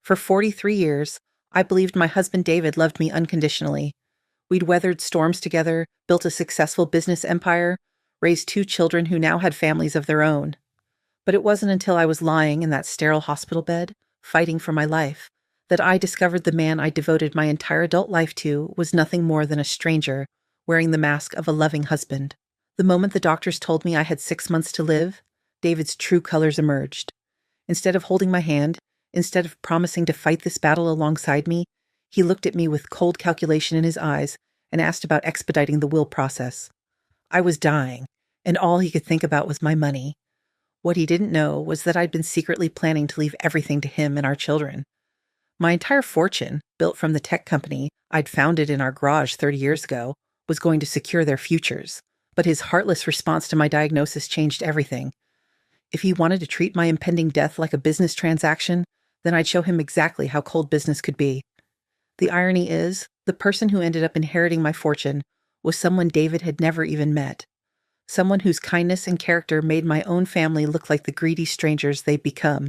For 43 years, I believed my husband David loved me unconditionally. We'd weathered storms together, built a successful business empire, raised 2 children who now had families of their own. But it wasn't until I was lying in that sterile hospital bed, fighting for my life, that I discovered the man I devoted my entire adult life to was nothing more than a stranger, wearing the mask of a loving husband. The moment the doctors told me I had 6 months to live, David's true colors emerged. Instead of holding my hand, instead of promising to fight this battle alongside me, he looked at me with cold calculation in his eyes and asked about expediting the will process. I was dying, and all he could think about was my money. What he didn't know was that I'd been secretly planning to leave everything to him and our children. My entire fortune, built from the tech company I'd founded in our garage 30 years ago, was going to secure their futures. But his heartless response to my diagnosis changed everything. If he wanted to treat my impending death like a business transaction, then I'd show him exactly how cold business could be. The irony is, the person who ended up inheriting my fortune was someone David had never even met. Someone whose kindness and character made my own family look like the greedy strangers they'd become.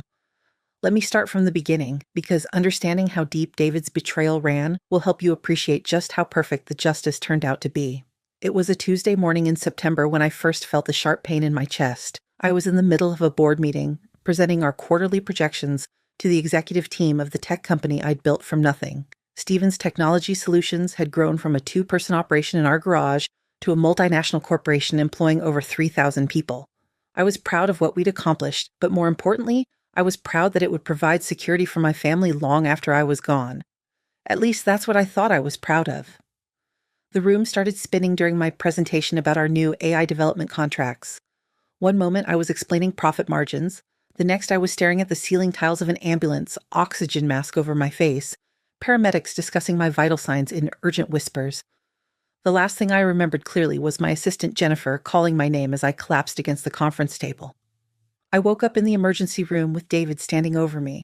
Let me start from the beginning, because understanding how deep David's betrayal ran will help you appreciate just how perfect the justice turned out to be. It was a Tuesday morning in September when I first felt the sharp pain in my chest. I was in the middle of a board meeting, presenting our quarterly projections to the executive team of the tech company I'd built from nothing. Stevens Technology Solutions had grown from a 2-person operation in our garage to a multinational corporation employing over 3,000 people. I was proud of what we'd accomplished, but more importantly, I was proud that it would provide security for my family long after I was gone. At least that's what I thought I was proud of. The room started spinning during my presentation about our new AI development contracts. One moment I was explaining profit margins, the next I was staring at the ceiling tiles of an ambulance, oxygen mask over my face, paramedics discussing my vital signs in urgent whispers. The last thing I remembered clearly was my assistant Jennifer calling my name as I collapsed against the conference table. I woke up in the emergency room with David standing over me,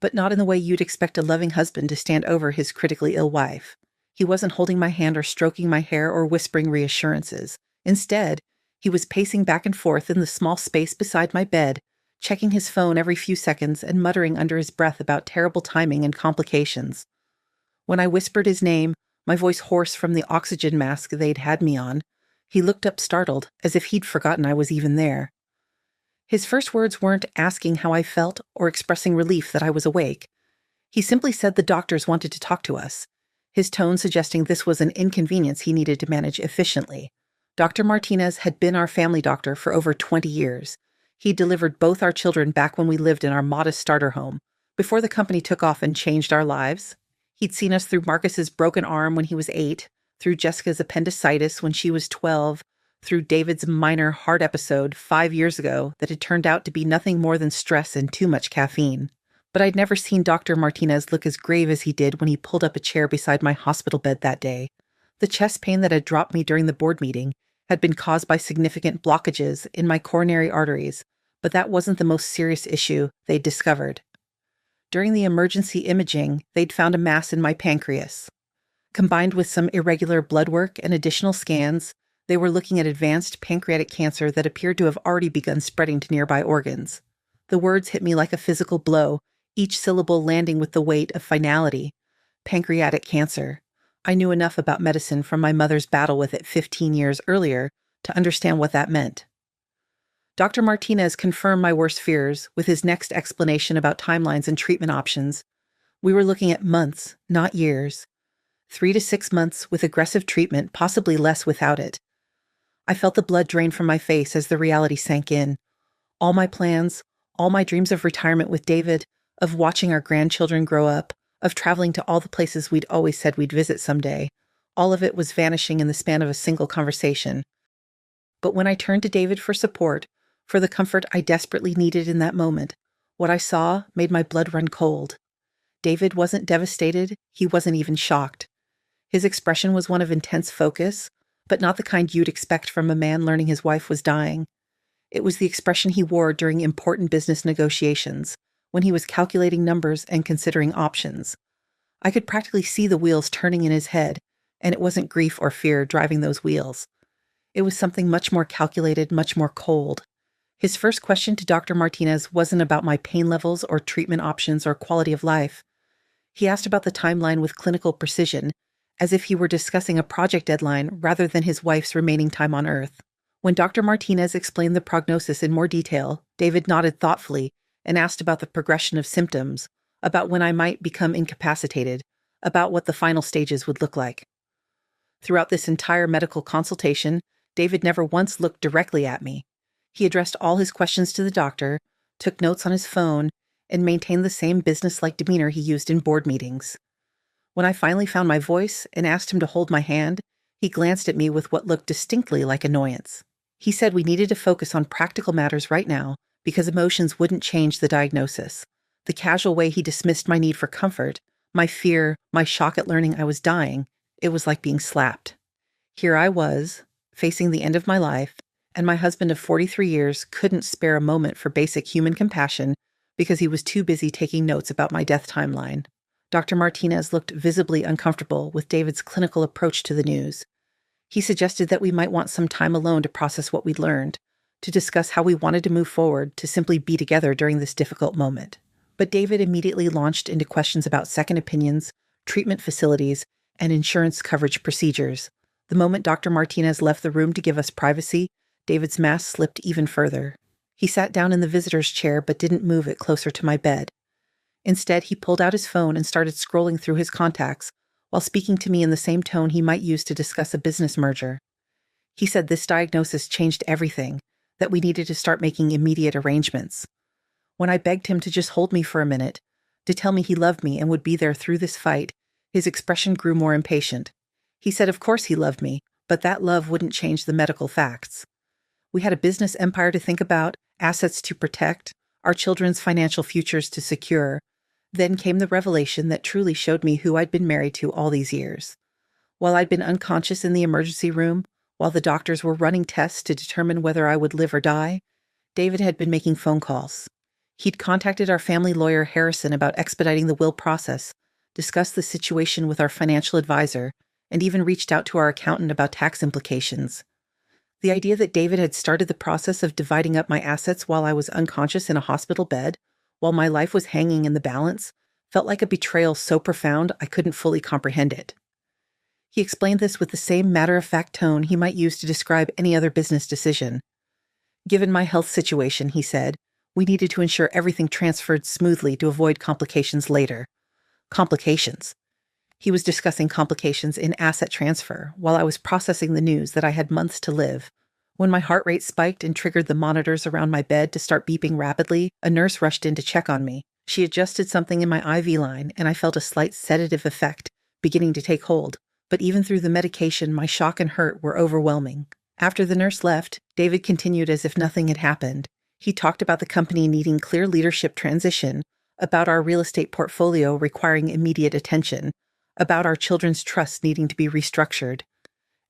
but not in the way you'd expect a loving husband to stand over his critically ill wife. He wasn't holding my hand or stroking my hair or whispering reassurances. Instead, he was pacing back and forth in the small space beside my bed, checking his phone every few seconds and muttering under his breath about terrible timing and complications. When I whispered his name, my voice hoarse from the oxygen mask they'd had me on, he looked up startled, as if he'd forgotten I was even there. His first words weren't asking how I felt or expressing relief that I was awake. He simply said the doctors wanted to talk to us, his tone suggesting this was an inconvenience he needed to manage efficiently. Dr. Martinez had been our family doctor for over 20 years. He delivered both our children back when we lived in our modest starter home, before the company took off and changed our lives. He'd seen us through Marcus's broken arm when he was 8, through Jessica's appendicitis when she was 12, through David's minor heart episode 5 years ago that had turned out to be nothing more than stress and too much caffeine. But I'd never seen Dr. Martinez look as grave as he did when he pulled up a chair beside my hospital bed that day. The chest pain that had dropped me during the board meeting had been caused by significant blockages in my coronary arteries, but that wasn't the most serious issue they'd discovered. During the emergency imaging, they'd found a mass in my pancreas. Combined with some irregular blood work and additional scans, they were looking at advanced pancreatic cancer that appeared to have already begun spreading to nearby organs. The words hit me like a physical blow, each syllable landing with the weight of finality. Pancreatic cancer. I knew enough about medicine from my mother's battle with it 15 years earlier to understand what that meant. Dr. Martinez confirmed my worst fears with his next explanation about timelines and treatment options. We were looking at months, not years. 3 to 6 months with aggressive treatment, possibly less without it. I felt the blood drain from my face as the reality sank in. All my plans, all my dreams of retirement with David, of watching our grandchildren grow up, of traveling to all the places we'd always said we'd visit someday, all of it was vanishing in the span of a single conversation. But when I turned to David for support, for the comfort I desperately needed in that moment, what I saw made my blood run cold. David wasn't devastated, he wasn't even shocked. His expression was one of intense focus, but not the kind you'd expect from a man learning his wife was dying. It was the expression he wore during important business negotiations, when he was calculating numbers and considering options. I could practically see the wheels turning in his head, and it wasn't grief or fear driving those wheels. It was something much more calculated, much more cold. His first question to Dr. Martinez wasn't about my pain levels or treatment options or quality of life. He asked about the timeline with clinical precision, as if he were discussing a project deadline rather than his wife's remaining time on Earth. When Dr. Martinez explained the prognosis in more detail, David nodded thoughtfully and asked about the progression of symptoms, about when I might become incapacitated, about what the final stages would look like. Throughout this entire medical consultation, David never once looked directly at me. He addressed all his questions to the doctor, took notes on his phone, and maintained the same business-like demeanor he used in board meetings. When I finally found my voice and asked him to hold my hand, he glanced at me with what looked distinctly like annoyance. He said we needed to focus on practical matters right now because emotions wouldn't change the diagnosis. The casual way he dismissed my need for comfort, my fear, my shock at learning I was dying, it was like being slapped. Here I was, facing the end of my life, and my husband of 43 years couldn't spare a moment for basic human compassion because he was too busy taking notes about my death timeline. Dr. Martinez looked visibly uncomfortable with David's clinical approach to the news. He suggested that we might want some time alone to process what we'd learned, to discuss how we wanted to move forward, to simply be together during this difficult moment. But David immediately launched into questions about second opinions, treatment facilities, and insurance coverage procedures. The moment Dr. Martinez left the room to give us privacy, David's mask slipped even further. He sat down in the visitor's chair but didn't move it closer to my bed. Instead, he pulled out his phone and started scrolling through his contacts, while speaking to me in the same tone he might use to discuss a business merger. He said this diagnosis changed everything, that we needed to start making immediate arrangements. When I begged him to just hold me for a minute, to tell me he loved me and would be there through this fight, his expression grew more impatient. He said of course he loved me, but that love wouldn't change the medical facts. We had a business empire to think about, assets to protect, our children's financial futures to secure. Then came the revelation that truly showed me who I'd been married to all these years. While I'd been unconscious in the emergency room, while the doctors were running tests to determine whether I would live or die, David had been making phone calls. He'd contacted our family lawyer Harrison about expediting the will process, discussed the situation with our financial advisor, and even reached out to our accountant about tax implications. The idea that David had started the process of dividing up my assets while I was unconscious in a hospital bed, while my life was hanging in the balance, felt like a betrayal so profound I couldn't fully comprehend it. He explained this with the same matter-of-fact tone he might use to describe any other business decision. Given my health situation, he said, we needed to ensure everything transferred smoothly to avoid complications later. Complications. He was discussing complications in asset transfer while I was processing the news that I had months to live. When my heart rate spiked and triggered the monitors around my bed to start beeping rapidly, a nurse rushed in to check on me. She adjusted something in my IV line, and I felt a slight sedative effect beginning to take hold. But even through the medication, my shock and hurt were overwhelming. After the nurse left, David continued as if nothing had happened. He talked about the company needing clear leadership transition, about our real estate portfolio requiring immediate attention, about our children's trusts needing to be restructured.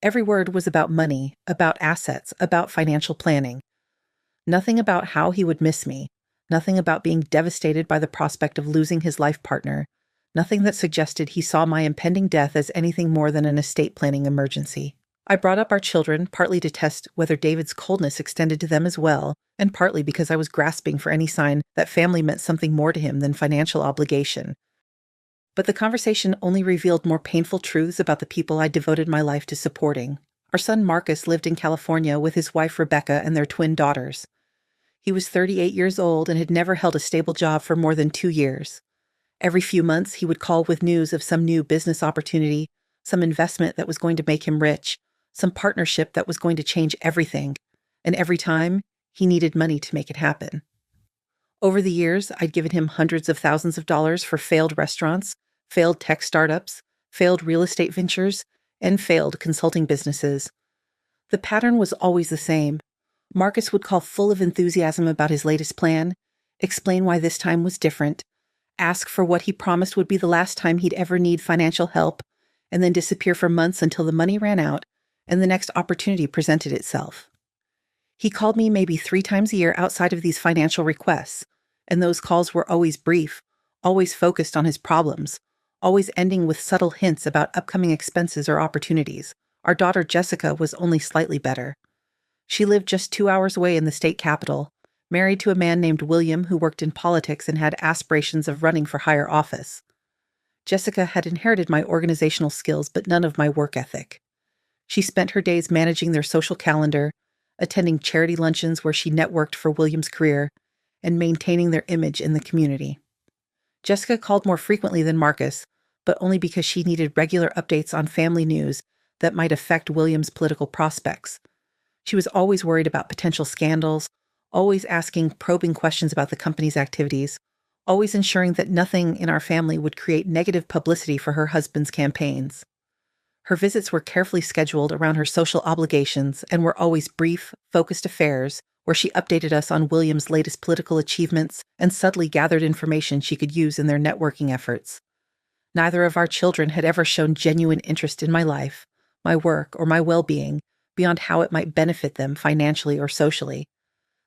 Every word was about money, about assets, about financial planning. Nothing about how he would miss me, nothing about being devastated by the prospect of losing his life partner, nothing that suggested he saw my impending death as anything more than an estate planning emergency. I brought up our children, partly to test whether David's coldness extended to them as well, and partly because I was grasping for any sign that family meant something more to him than financial obligation. But the conversation only revealed more painful truths about the people I devoted my life to supporting. Our son Marcus lived in California with his wife Rebecca and their twin daughters. He was 38 years old and had never held a stable job for more than 2 years. Every few months, he would call with news of some new business opportunity, some investment that was going to make him rich, some partnership that was going to change everything. And every time, he needed money to make it happen. Over the years, I'd given him hundreds of thousands of dollars for failed restaurants, failed tech startups, failed real estate ventures, and failed consulting businesses. The pattern was always the same. Marcus would call full of enthusiasm about his latest plan, explain why this time was different, ask for what he promised would be the last time he'd ever need financial help, and then disappear for months until the money ran out and the next opportunity presented itself. He called me maybe 3 times a year outside of these financial requests, and those calls were always brief, always focused on his problems, always ending with subtle hints about upcoming expenses or opportunities. Our daughter Jessica was only slightly better. She lived just 2 hours away in the state capital, married to a man named William who worked in politics and had aspirations of running for higher office. Jessica had inherited my organizational skills, but none of my work ethic. She spent her days managing their social calendar, attending charity luncheons where she networked for William's career, and maintaining their image in the community. Jessica called more frequently than Marcus, but only because she needed regular updates on family news that might affect William's political prospects. She was always worried about potential scandals, always asking probing questions about the company's activities, always ensuring that nothing in our family would create negative publicity for her husband's campaigns. Her visits were carefully scheduled around her social obligations and were always brief, focused affairs where she updated us on William's latest political achievements and subtly gathered information she could use in their networking efforts. Neither of our children had ever shown genuine interest in my life, my work, or my well-being beyond how it might benefit them financially or socially.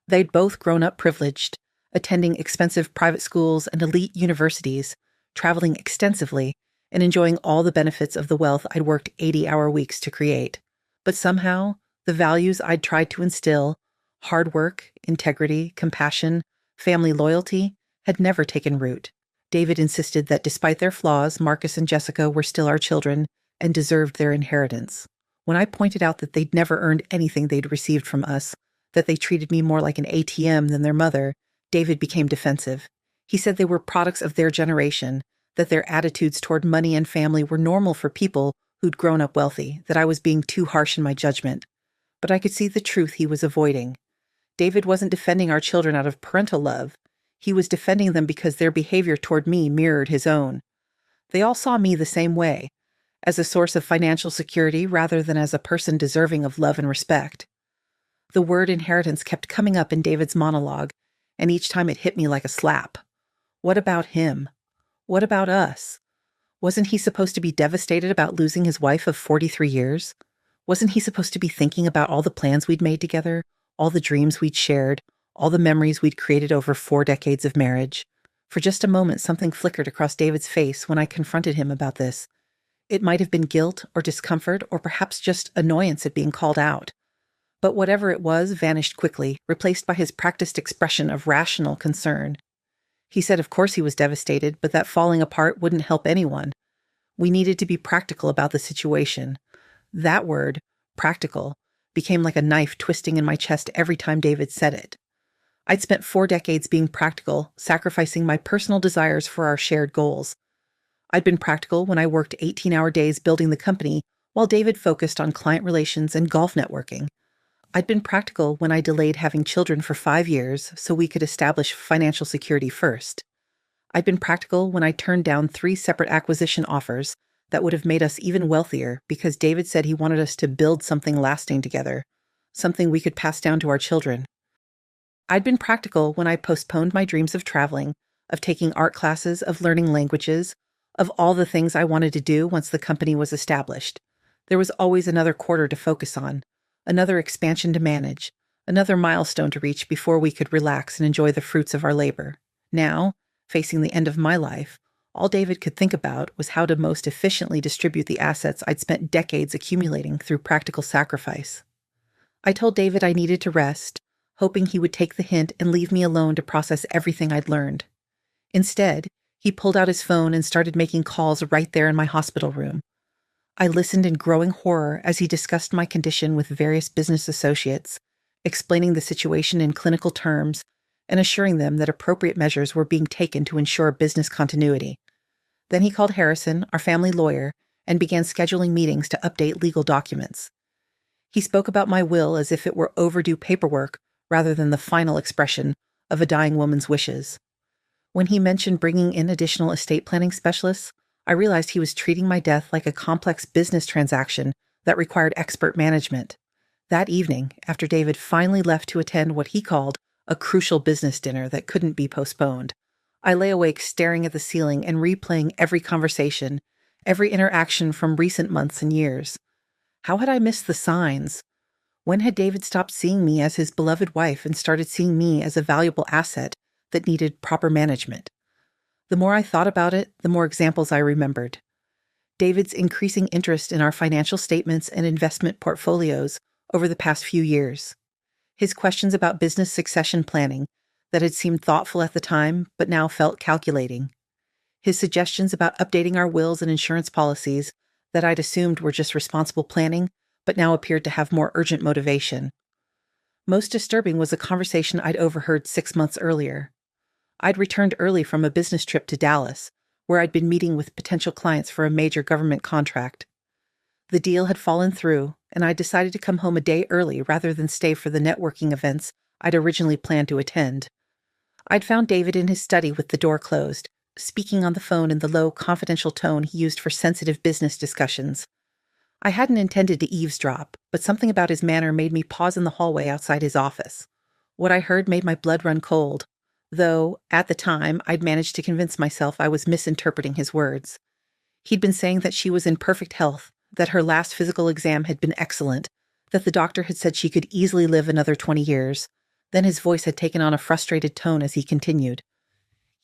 They'd both grown up privileged, attending expensive private schools and elite universities, traveling extensively, and enjoying all the benefits of the wealth I'd worked 80-hour weeks to create. But somehow, the values I'd tried to instill, hard work, integrity, compassion, family loyalty, had never taken root. David insisted that despite their flaws, Marcus and Jessica were still our children and deserved their inheritance. When I pointed out that they'd never earned anything they'd received from us, that they treated me more like an ATM than their mother, David became defensive. He said they were products of their generation, that their attitudes toward money and family were normal for people who'd grown up wealthy, that I was being too harsh in my judgment. But I could see the truth he was avoiding. David wasn't defending our children out of parental love. He was defending them because their behavior toward me mirrored his own. They all saw me the same way, as a source of financial security rather than as a person deserving of love and respect. The word inheritance kept coming up in David's monologue, and each time it hit me like a slap. What about him? What about us? Wasn't he supposed to be devastated about losing his wife of 43 years? Wasn't he supposed to be thinking about all the plans we'd made together, all the dreams we'd shared, all the memories we'd created over 4 decades of marriage? For just a moment, something flickered across David's face when I confronted him about this. It might have been guilt or discomfort or perhaps just annoyance at being called out. But whatever it was vanished quickly, replaced by his practiced expression of rational concern. He said of course he was devastated, but that falling apart wouldn't help anyone. We needed to be practical about the situation. That word, practical, became like a knife twisting in my chest every time David said it. I'd spent 4 decades being practical, sacrificing my personal desires for our shared goals. I'd been practical when I worked 18-hour days building the company, while David focused on client relations and golf networking. I'd been practical when I delayed having children for 5 years so we could establish financial security first. I'd been practical when I turned down 3 separate acquisition offers that would have made us even wealthier because David said he wanted us to build something lasting together, something we could pass down to our children. I'd been practical when I postponed my dreams of traveling, of taking art classes, of learning languages, of all the things I wanted to do once the company was established. There was always another quarter to focus on, another expansion to manage, another milestone to reach before we could relax and enjoy the fruits of our labor. Now, facing the end of my life, all David could think about was how to most efficiently distribute the assets I'd spent decades accumulating through practical sacrifice. I told David I needed to rest, hoping he would take the hint and leave me alone to process everything I'd learned. Instead, he pulled out his phone and started making calls right there in my hospital room. I listened in growing horror as he discussed my condition with various business associates, explaining the situation in clinical terms and assuring them that appropriate measures were being taken to ensure business continuity. Then he called Harrison, our family lawyer, and began scheduling meetings to update legal documents. He spoke about my will as if it were overdue paperwork rather than the final expression of a dying woman's wishes. When he mentioned bringing in additional estate planning specialists, I realized he was treating my death like a complex business transaction that required expert management. That evening, after David finally left to attend what he called a crucial business dinner that couldn't be postponed, I lay awake staring at the ceiling and replaying every conversation, every interaction from recent months and years. How had I missed the signs? When had David stopped seeing me as his beloved wife and started seeing me as a valuable asset that needed proper management? The more I thought about it, the more examples I remembered. David's increasing interest in our financial statements and investment portfolios over the past few years. His questions about business succession planning that had seemed thoughtful at the time but now felt calculating. His suggestions about updating our wills and insurance policies that I'd assumed were just responsible planning, but now appeared to have more urgent motivation. Most disturbing was a conversation I'd overheard 6 months earlier. I'd returned early from a business trip to Dallas, where I'd been meeting with potential clients for a major government contract. The deal had fallen through, and I'd decided to come home a day early rather than stay for the networking events I'd originally planned to attend. I'd found David in his study with the door closed, speaking on the phone in the low, confidential tone he used for sensitive business discussions. I hadn't intended to eavesdrop, but something about his manner made me pause in the hallway outside his office. What I heard made my blood run cold, though, at the time, I'd managed to convince myself I was misinterpreting his words. He'd been saying that she was in perfect health, that her last physical exam had been excellent, that the doctor had said she could easily live another 20 years. Then his voice had taken on a frustrated tone as he continued.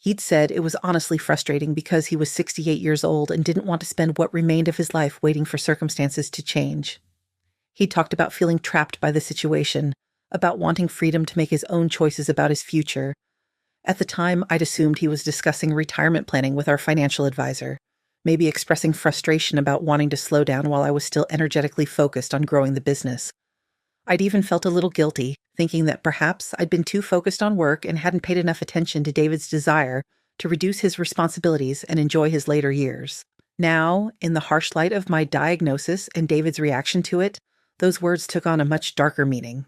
He'd said it was honestly frustrating because he was 68 years old and didn't want to spend what remained of his life waiting for circumstances to change. He talked about feeling trapped by the situation, about wanting freedom to make his own choices about his future. At the time, I'd assumed he was discussing retirement planning with our financial advisor, maybe expressing frustration about wanting to slow down while I was still energetically focused on growing the business. I'd even felt a little guilty, thinking that perhaps I'd been too focused on work and hadn't paid enough attention to David's desire to reduce his responsibilities and enjoy his later years. Now, in the harsh light of my diagnosis and David's reaction to it, those words took on a much darker meaning.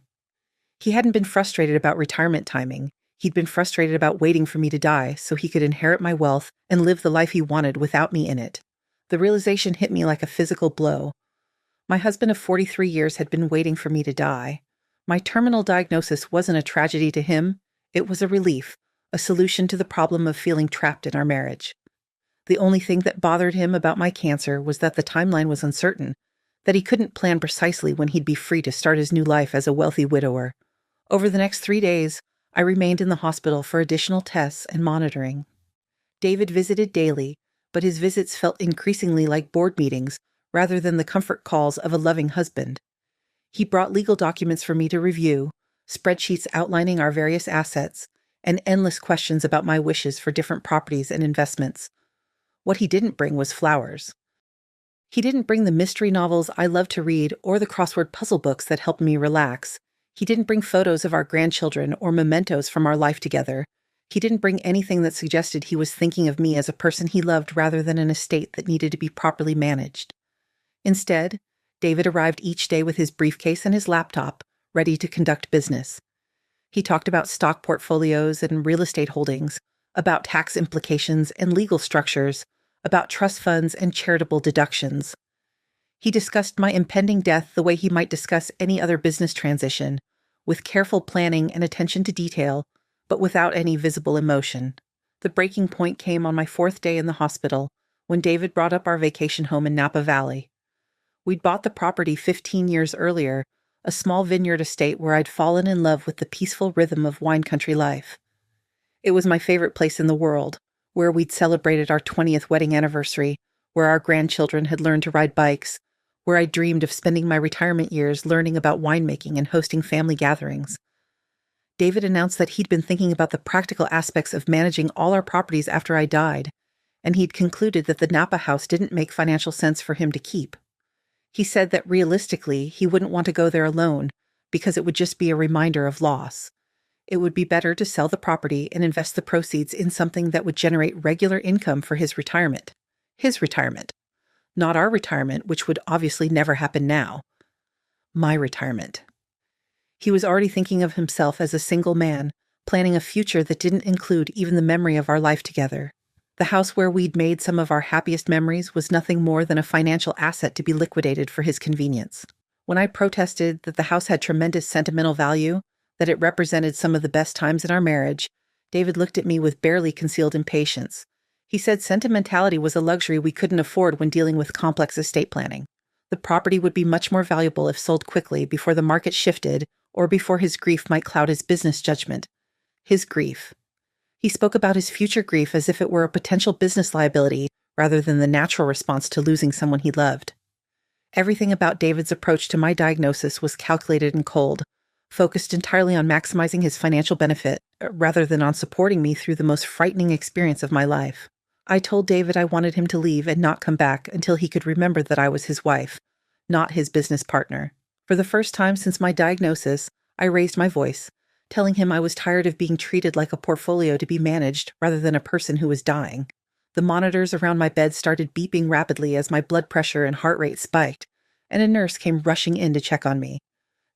He hadn't been frustrated about retirement timing. He'd been frustrated about waiting for me to die so he could inherit my wealth and live the life he wanted without me in it. The realization hit me like a physical blow. My husband of 43 years had been waiting for me to die. My terminal diagnosis wasn't a tragedy to him. It was a relief, a solution to the problem of feeling trapped in our marriage. The only thing that bothered him about my cancer was that the timeline was uncertain, that he couldn't plan precisely when he'd be free to start his new life as a wealthy widower. Over the next 3 days, I remained in the hospital for additional tests and monitoring. David visited daily, but his visits felt increasingly like board meetings rather than the comfort calls of a loving husband. He brought legal documents for me to review, spreadsheets outlining our various assets, and endless questions about my wishes for different properties and investments. What he didn't bring was flowers. He didn't bring the mystery novels I love to read or the crossword puzzle books that helped me relax. He didn't bring photos of our grandchildren or mementos from our life together. He didn't bring anything that suggested he was thinking of me as a person he loved rather than an estate that needed to be properly managed. Instead, David arrived each day with his briefcase and his laptop, ready to conduct business. He talked about stock portfolios and real estate holdings, about tax implications and legal structures, about trust funds and charitable deductions. He discussed my impending death the way he might discuss any other business transition, with careful planning and attention to detail, but without any visible emotion. The breaking point came on my 4th day in the hospital, when David brought up our vacation home in Napa Valley. We'd bought the property 15 years earlier, a small vineyard estate where I'd fallen in love with the peaceful rhythm of wine country life. It was my favorite place in the world, where we'd celebrated our 20th wedding anniversary, where our grandchildren had learned to ride bikes, where I dreamed of spending my retirement years learning about winemaking and hosting family gatherings. David announced that he'd been thinking about the practical aspects of managing all our properties after I died, and he'd concluded that the Napa house didn't make financial sense for him to keep. He said that realistically, he wouldn't want to go there alone because it would just be a reminder of loss. It would be better to sell the property and invest the proceeds in something that would generate regular income for his retirement. His retirement. Not our retirement, which would obviously never happen now. My retirement. He was already thinking of himself as a single man, planning a future that didn't include even the memory of our life together. The house where we'd made some of our happiest memories was nothing more than a financial asset to be liquidated for his convenience. When I protested that the house had tremendous sentimental value, that it represented some of the best times in our marriage, David looked at me with barely concealed impatience. He said sentimentality was a luxury we couldn't afford when dealing with complex estate planning. The property would be much more valuable if sold quickly before the market shifted or before his grief might cloud his business judgment. His grief. He spoke about his future grief as if it were a potential business liability rather than the natural response to losing someone he loved. Everything about David's approach to my diagnosis was calculated and cold, focused entirely on maximizing his financial benefit rather than on supporting me through the most frightening experience of my life. I told David I wanted him to leave and not come back until he could remember that I was his wife, not his business partner. For the first time since my diagnosis, I raised my voice, telling him I was tired of being treated like a portfolio to be managed rather than a person who was dying. The monitors around my bed started beeping rapidly as my blood pressure and heart rate spiked, and a nurse came rushing in to check on me.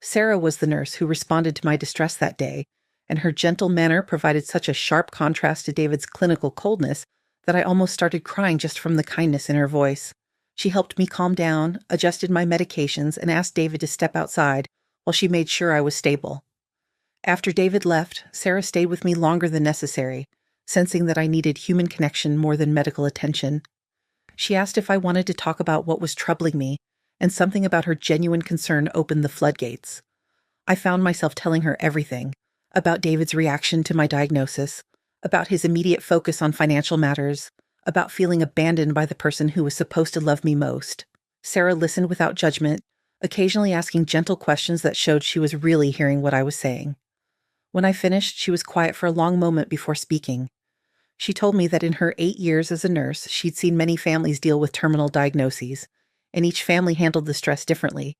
Sarah was the nurse who responded to my distress that day, and her gentle manner provided such a sharp contrast to David's clinical coldness that I almost started crying just from the kindness in her voice. She helped me calm down, adjusted my medications, and asked David to step outside while she made sure I was stable. After David left, Sarah stayed with me longer than necessary, sensing that I needed human connection more than medical attention. She asked if I wanted to talk about what was troubling me, and something about her genuine concern opened the floodgates. I found myself telling her everything about David's reaction to my diagnosis, about his immediate focus on financial matters, about feeling abandoned by the person who was supposed to love me most. Sarah listened without judgment, occasionally asking gentle questions that showed she was really hearing what I was saying. When I finished, she was quiet for a long moment before speaking. She told me that in her 8 years as a nurse, she'd seen many families deal with terminal diagnoses, and each family handled the stress differently.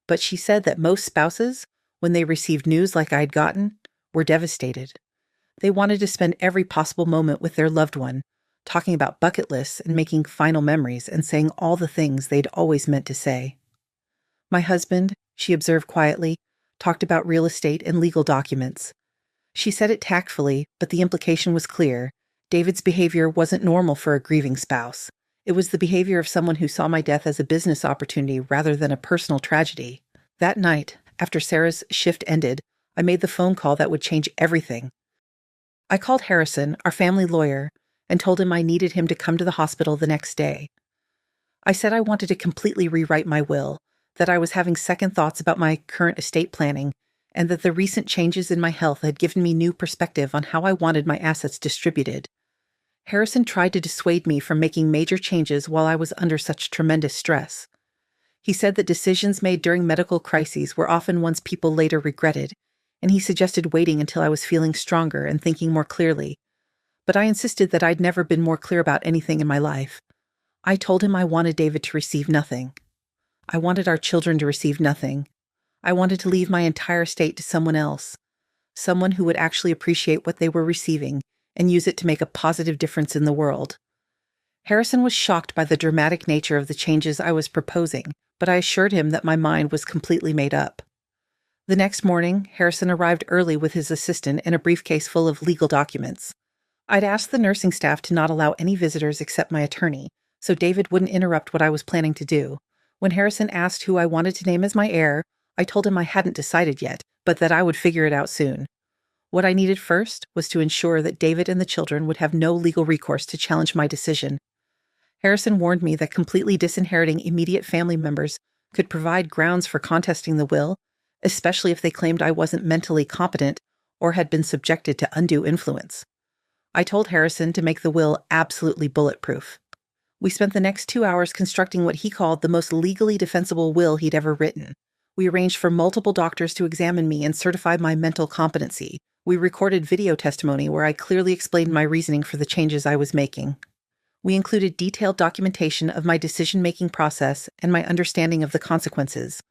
But she said that most spouses, when they received news like I'd gotten, were devastated. They wanted to spend every possible moment with their loved one, talking about bucket lists and making final memories and saying all the things they'd always meant to say. My husband, she observed quietly, talked about real estate and legal documents. She said it tactfully, but the implication was clear. David's behavior wasn't normal for a grieving spouse. It was the behavior of someone who saw my death as a business opportunity rather than a personal tragedy. That night, after Sarah's shift ended, I made the phone call that would change everything. I called Harrison, our family lawyer, and told him I needed him to come to the hospital the next day. I said I wanted to completely rewrite my will, that I was having second thoughts about my current estate planning, and that the recent changes in my health had given me new perspective on how I wanted my assets distributed. Harrison tried to dissuade me from making major changes while I was under such tremendous stress. He said that decisions made during medical crises were often ones people later regretted, and he suggested waiting until I was feeling stronger and thinking more clearly. But I insisted that I'd never been more clear about anything in my life. I told him I wanted David to receive nothing. I wanted our children to receive nothing. I wanted to leave my entire estate to someone else, someone who would actually appreciate what they were receiving and use it to make a positive difference in the world. Harrison was shocked by the dramatic nature of the changes I was proposing, but I assured him that my mind was completely made up. The next morning, Harrison arrived early with his assistant and a briefcase full of legal documents. I'd asked the nursing staff to not allow any visitors except my attorney, so David wouldn't interrupt what I was planning to do. When Harrison asked who I wanted to name as my heir, I told him I hadn't decided yet, but that I would figure it out soon. What I needed first was to ensure that David and the children would have no legal recourse to challenge my decision. Harrison warned me that completely disinheriting immediate family members could provide grounds for contesting the will, especially if they claimed I wasn't mentally competent or had been subjected to undue influence. I told Harrison to make the will absolutely bulletproof. We spent the next 2 hours constructing what he called the most legally defensible will he'd ever written. We arranged for multiple doctors to examine me and certify my mental competency. We recorded video testimony where I clearly explained my reasoning for the changes I was making. We included detailed documentation of my decision-making process and my understanding of the consequences.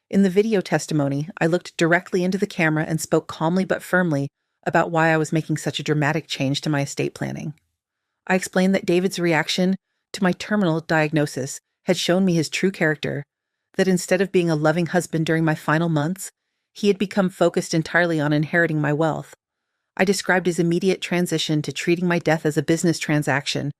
In the video testimony, I looked directly into the camera and spoke calmly but firmly about why I was making such a dramatic change to my estate planning. I explained that David's reaction to my terminal diagnosis had shown me his true character, that instead of being a loving husband during my final months, he had become focused entirely on inheriting my wealth. I described his immediate transition to treating my death as a business transaction,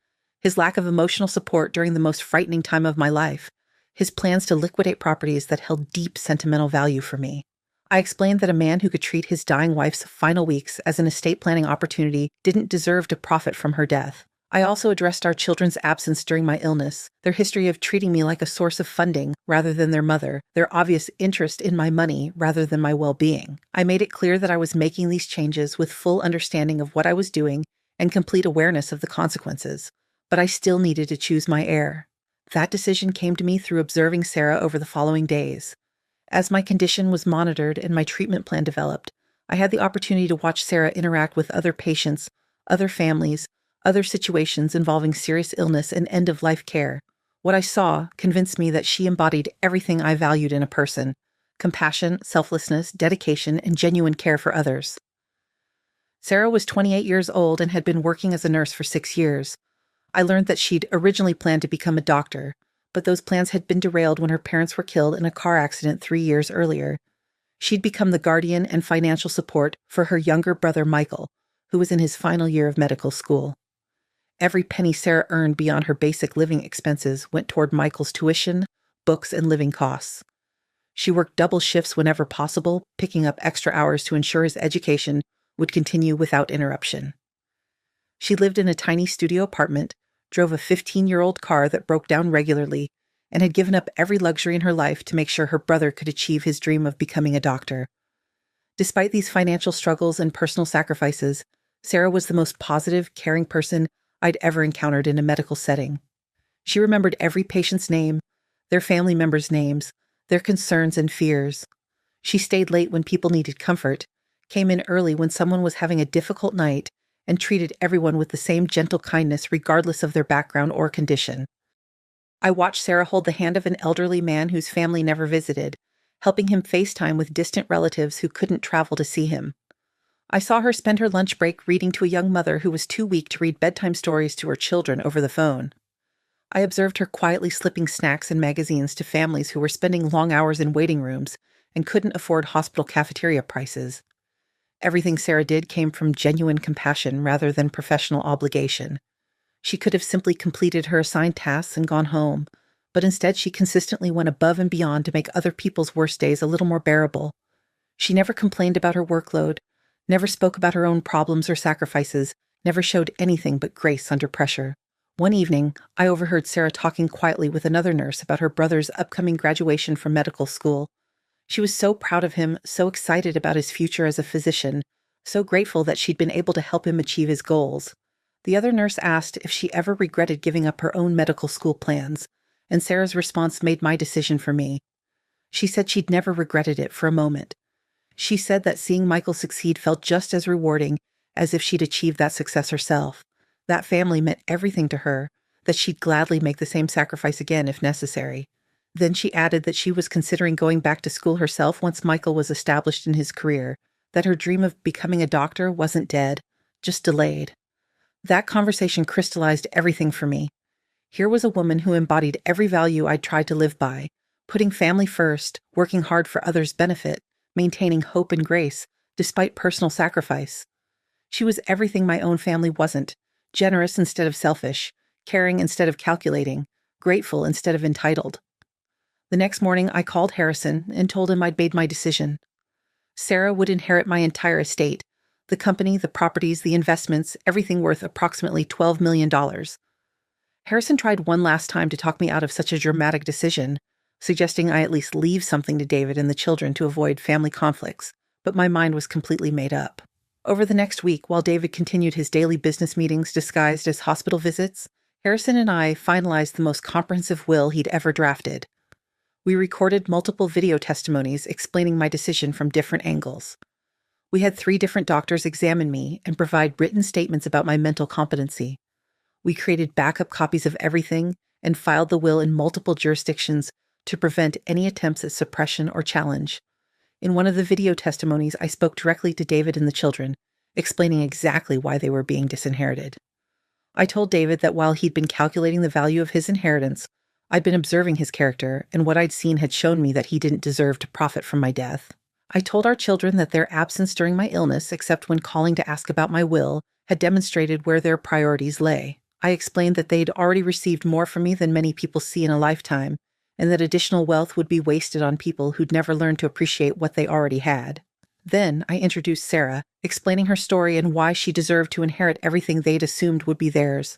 his lack of emotional support during the most frightening time of my life, his plans to liquidate properties that held deep sentimental value for me. I explained that a man who could treat his dying wife's final weeks as an estate planning opportunity didn't deserve to profit from her death. I also addressed our children's absence during my illness, their history of treating me like a source of funding rather than their mother, their obvious interest in my money rather than my well-being. I made it clear that I was making these changes with full understanding of what I was doing and complete awareness of the consequences, but I still needed to choose my heir. That decision came to me through observing Sarah over the following days. As my condition was monitored and my treatment plan developed, I had the opportunity to watch Sarah interact with other patients, other families, other situations involving serious illness and end-of-life care. What I saw convinced me that she embodied everything I valued in a person: compassion, selflessness, dedication, and genuine care for others. Sarah was 28 years old and had been working as a nurse for 6 years. I learned that she'd originally planned to become a doctor, but those plans had been derailed when her parents were killed in a car accident 3 years earlier. She'd become the guardian and financial support for her younger brother Michael, who was in his final year of medical school. Every penny Sarah earned beyond her basic living expenses went toward Michael's tuition, books, and living costs. She worked double shifts whenever possible, picking up extra hours to ensure his education would continue without interruption. She lived in a tiny studio apartment, drove a 15-year-old car that broke down regularly, and had given up every luxury in her life to make sure her brother could achieve his dream of becoming a doctor. Despite these financial struggles and personal sacrifices, Sarah was the most positive, caring person I'd ever encountered in a medical setting. She remembered every patient's name, their family members' names, their concerns and fears. She stayed late when people needed comfort, came in early when someone was having a difficult night, and treated everyone with the same gentle kindness regardless of their background or condition. I watched Sarah hold the hand of an elderly man whose family never visited, helping him FaceTime with distant relatives who couldn't travel to see him. I saw her spend her lunch break reading to a young mother who was too weak to read bedtime stories to her children over the phone. I observed her quietly slipping snacks and magazines to families who were spending long hours in waiting rooms and couldn't afford hospital cafeteria prices. Everything Sarah did came from genuine compassion rather than professional obligation. She could have simply completed her assigned tasks and gone home, but instead she consistently went above and beyond to make other people's worst days a little more bearable. She never complained about her workload, never spoke about her own problems or sacrifices, never showed anything but grace under pressure. One evening, I overheard Sarah talking quietly with another nurse about her brother's upcoming graduation from medical school. She was so proud of him, so excited about his future as a physician, so grateful that she'd been able to help him achieve his goals. The other nurse asked if she ever regretted giving up her own medical school plans, and Sarah's response made my decision for me. She said she'd never regretted it for a moment. She said that seeing Michael succeed felt just as rewarding as if she'd achieved that success herself. That family meant everything to her, that she'd gladly make the same sacrifice again if necessary. Then she added that she was considering going back to school herself once Michael was established in his career, that her dream of becoming a doctor wasn't dead, just delayed. That conversation crystallized everything for me. Here was a woman who embodied every value I'd tried to live by, putting family first, working hard for others' benefit, maintaining hope and grace, despite personal sacrifice. She was everything my own family wasn't: generous instead of selfish, caring instead of calculating, grateful instead of entitled. The next morning, I called Harrison and told him I'd made my decision. Sarah would inherit my entire estate: the company, the properties, the investments, everything worth approximately $12 million. Harrison tried one last time to talk me out of such a dramatic decision, suggesting I at least leave something to David and the children to avoid family conflicts, but my mind was completely made up. Over the next week, while David continued his daily business meetings disguised as hospital visits, Harrison and I finalized the most comprehensive will he'd ever drafted. We recorded multiple video testimonies explaining my decision from different angles. We had 3 different doctors examine me and provide written statements about my mental competency. We created backup copies of everything and filed the will in multiple jurisdictions to prevent any attempts at suppression or challenge. In one of the video testimonies, I spoke directly to David and the children, explaining exactly why they were being disinherited. I told David that while he'd been calculating the value of his inheritance, I'd been observing his character, and what I'd seen had shown me that he didn't deserve to profit from my death. I told our children that their absence during my illness, except when calling to ask about my will, had demonstrated where their priorities lay. I explained that they'd already received more from me than many people see in a lifetime, and that additional wealth would be wasted on people who'd never learned to appreciate what they already had. Then I introduced Sarah, explaining her story and why she deserved to inherit everything they'd assumed would be theirs.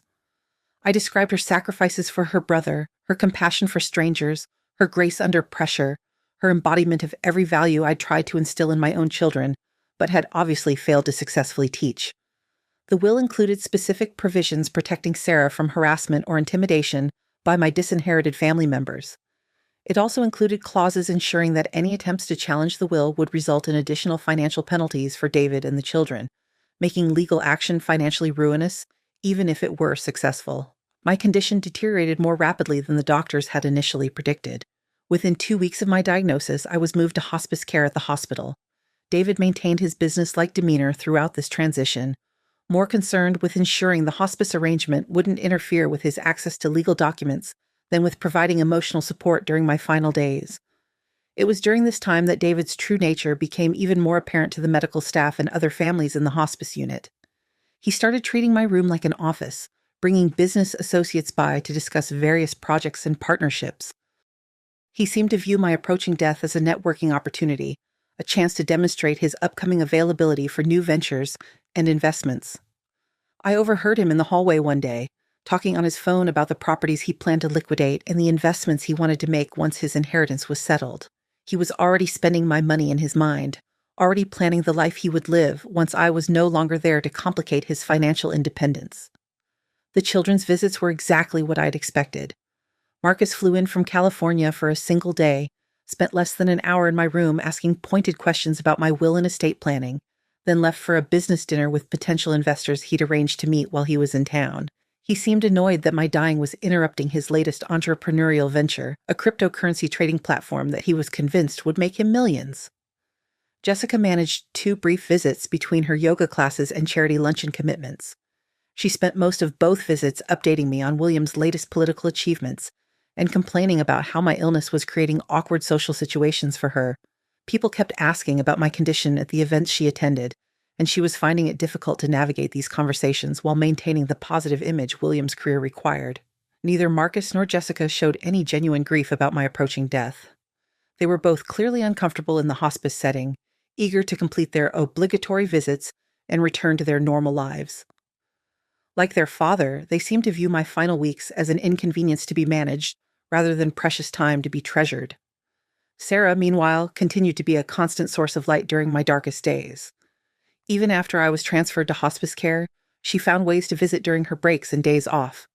I described her sacrifices for her brother, her compassion for strangers, her grace under pressure, her embodiment of every value I'd tried to instill in my own children, but had obviously failed to successfully teach. The will included specific provisions protecting Sarah from harassment or intimidation by my disinherited family members. It also included clauses ensuring that any attempts to challenge the will would result in additional financial penalties for David and the children, making legal action financially ruinous, even if it were successful. My condition deteriorated more rapidly than the doctors had initially predicted. Within 2 weeks of my diagnosis, I was moved to hospice care at the hospital. David maintained his business-like demeanor throughout this transition, more concerned with ensuring the hospice arrangement wouldn't interfere with his access to legal documents than with providing emotional support during my final days. It was during this time that David's true nature became even more apparent to the medical staff and other families in the hospice unit. He started treating my room like an office, bringing business associates by to discuss various projects and partnerships. He seemed to view my approaching death as a networking opportunity, a chance to demonstrate his upcoming availability for new ventures and investments. I overheard him in the hallway one day, talking on his phone about the properties he planned to liquidate and the investments he wanted to make once his inheritance was settled. He was already spending my money in his mind, already planning the life he would live once I was no longer there to complicate his financial independence. The children's visits were exactly what I'd expected. Marcus flew in from California for a single day, spent less than an hour in my room asking pointed questions about my will and estate planning, then left for a business dinner with potential investors he'd arranged to meet while he was in town. He seemed annoyed that my dying was interrupting his latest entrepreneurial venture, a cryptocurrency trading platform that he was convinced would make him millions. Jessica managed 2 brief visits between her yoga classes and charity luncheon commitments. She spent most of both visits updating me on William's latest political achievements and complaining about how my illness was creating awkward social situations for her. People kept asking about my condition at the events she attended, and she was finding it difficult to navigate these conversations while maintaining the positive image William's career required. Neither Marcus nor Jessica showed any genuine grief about my approaching death. They were both clearly uncomfortable in the hospice setting, eager to complete their obligatory visits and return to their normal lives. Like their father, they seemed to view my final weeks as an inconvenience to be managed rather than precious time to be treasured. Sarah, meanwhile, continued to be a constant source of light during my darkest days. Even after I was transferred to hospice care, she found ways to visit during her breaks and days off.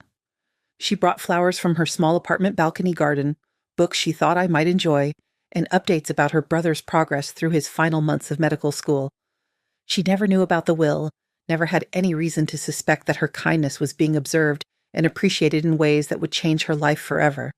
She brought flowers from her small apartment balcony garden, books she thought I might enjoy, and updates about her brother's progress through his final months of medical school. She never knew about the will, never had any reason to suspect that her kindness was being observed and appreciated in ways that would change her life forever.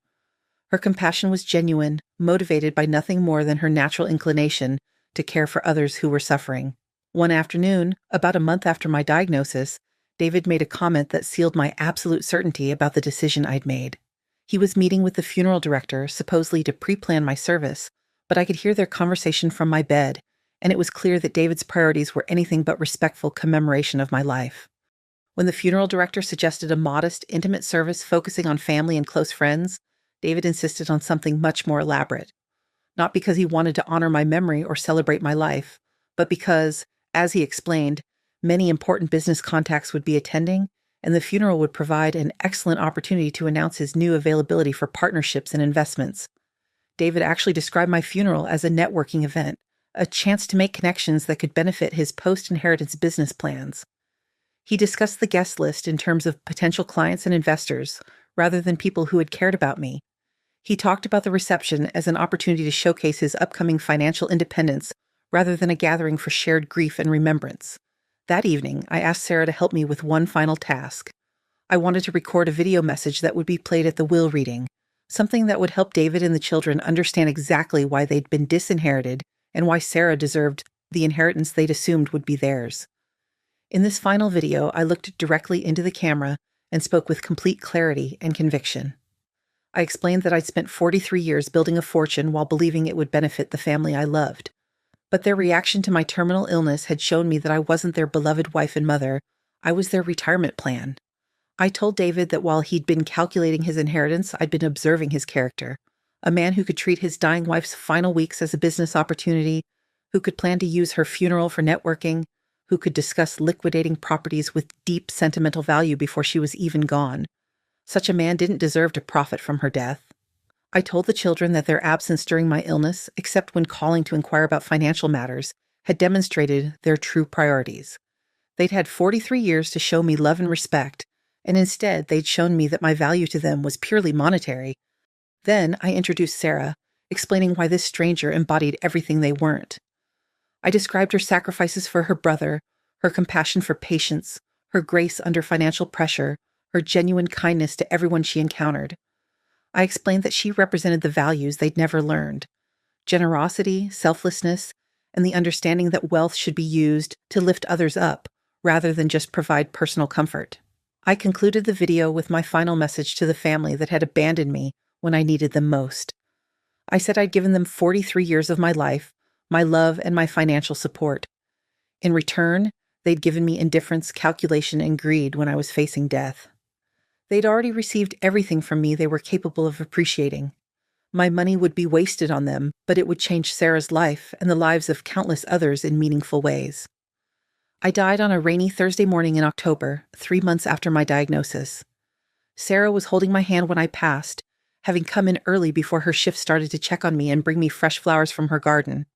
Her compassion was genuine, motivated by nothing more than her natural inclination to care for others who were suffering. One afternoon, about a month after my diagnosis, David made a comment that sealed my absolute certainty about the decision I'd made. He was meeting with the funeral director, supposedly to pre-plan my service, but I could hear their conversation from my bed, and it was clear that David's priorities were anything but respectful commemoration of my life. When the funeral director suggested a modest, intimate service focusing on family and close friends, David insisted on something much more elaborate. Not because he wanted to honor my memory or celebrate my life, but because, as he explained, many important business contacts would be attending, and the funeral would provide an excellent opportunity to announce his new availability for partnerships and investments. David actually described my funeral as a networking event, a chance to make connections that could benefit his post-inheritance business plans. He discussed the guest list in terms of potential clients and investors, rather than people who had cared about me. He talked about the reception as an opportunity to showcase his upcoming financial independence rather than a gathering for shared grief and remembrance. That evening, I asked Sarah to help me with one final task. I wanted to record a video message that would be played at the will reading, something that would help David and the children understand exactly why they'd been disinherited and why Sarah deserved the inheritance they'd assumed would be theirs. In this final video, I looked directly into the camera and spoke with complete clarity and conviction. I explained that I'd spent 43 years building a fortune while believing it would benefit the family I loved. But their reaction to my terminal illness had shown me that I wasn't their beloved wife and mother, I was their retirement plan. I told David that while he'd been calculating his inheritance, I'd been observing his character, a man who could treat his dying wife's final weeks as a business opportunity, who could plan to use her funeral for networking, who could discuss liquidating properties with deep sentimental value before she was even gone. Such a man didn't deserve to profit from her death. I told the children that their absence during my illness, except when calling to inquire about financial matters, had demonstrated their true priorities. They'd had 43 years to show me love and respect, and instead they'd shown me that my value to them was purely monetary. Then I introduced Sarah, explaining why this stranger embodied everything they weren't. I described her sacrifices for her brother, her compassion for patients, her grace under financial pressure, her genuine kindness to everyone she encountered. I explained that she represented the values they'd never learned: generosity, selflessness, and the understanding that wealth should be used to lift others up rather than just provide personal comfort. I concluded the video with my final message to the family that had abandoned me when I needed them most. I said I'd given them 43 years of my life, my love, and my financial support. In return, they'd given me indifference, calculation, and greed when I was facing death. They'd already received everything from me they were capable of appreciating. My money would be wasted on them, but it would change Sarah's life and the lives of countless others in meaningful ways. I died on a rainy Thursday morning in October, 3 months after my diagnosis. Sarah was holding my hand when I passed, having come in early before her shift started to check on me and bring me fresh flowers from her garden.